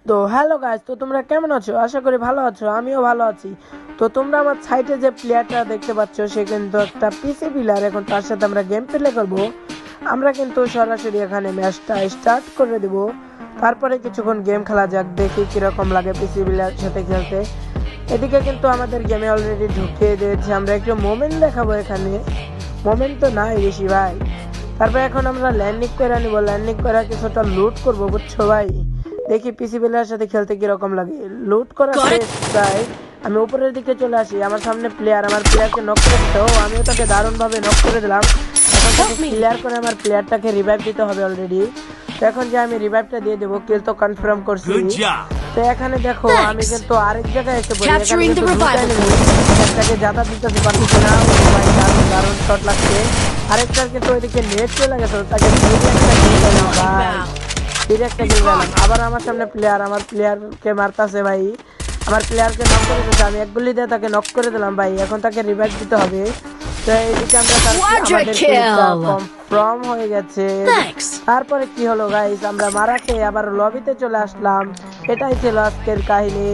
তো hello guys, তো তোমরা কেমন আছো? আশা করি ভালো আছো, আমিও ভালো আছি। তো তোমরা আমার সাইটে যে প্লেয়ারটা দেখতে পাচ্ছ সে কিন্তু একটা পিসি প্লেয়ার। এখন তার সাথে আমরা গেম প্লে করব। আমরা কিন্তু সরাসরি এখানে ম্যাচটা স্টার্ট করে দেব। তারপরে কিছুক্ষণ গেম খেলা যাক, দেখি কিরকম লাগে পিসি প্লেয়ারের সাথে খেলতে। এদিকে কিন্তু আমাদের গেমে অলরেডি ঢুকিয়ে দিয়েছে। আমরা একটু মোমেন্ট দেখাবো এখানে। মোমেন্ট তো নাই বেশি ভাই। তারপর এখন আমরা ল্যান্ডিং করে নিব, ল্যান্ডিং করে কিছুটা লুট করবো, বুঝছো ভাই। দেখি পিসি প্লেয়ারের সাথে খেলতে কিরকম লাগে। লুট করা শেষ প্রায়। আমি উপরের দিকে চলে আসি, আমার সামনে প্লেয়ার, আমার প্লেয়ারকে নক করে দিতে। ও আমিও তাকে দারুণ ভাবে নক করে দিলাম। এখন তাকে ক্লিয়ার করে আমার প্লেয়ারটাকে রিভাইভ দিতে হবে অলরেডি। তো এখন যে আমি রিভাইভটা দিয়ে দেবো, কিল তো কনফার্ম করছি। তো এখানে দেখো আমি কিন্তু আরেক জায়গায় এসে পড়ি। এখানে কিন্তু একটাকে জাতা দিতেছে পারতেছি না। ও ভাই দারুণ দারুণ শট লাগছে। আরেকটার কিন্তু ওইদিকে নেট চলে গেছে, তাকে একটা কিল গেলাম। আবার আমার সামনে প্লেয়ার, আমার প্লেয়ারকে মারতাছে ভাই। আমার প্লেয়ারকে নক করে দিতে, আমি এক গুলি দিয়ে তাকে নক করে দিলাম ভাই। এখন তাকে রিভাইভ দিতে হবে। তো এইদিকে আমরা আমাদের কনফার্ম হয়ে গেছে। তারপরে কি হলো গাইস, আমরা মারা খেয়ে আবার লবিতে চলে আসলাম। এটাই ছিল আজকের কাহিনী।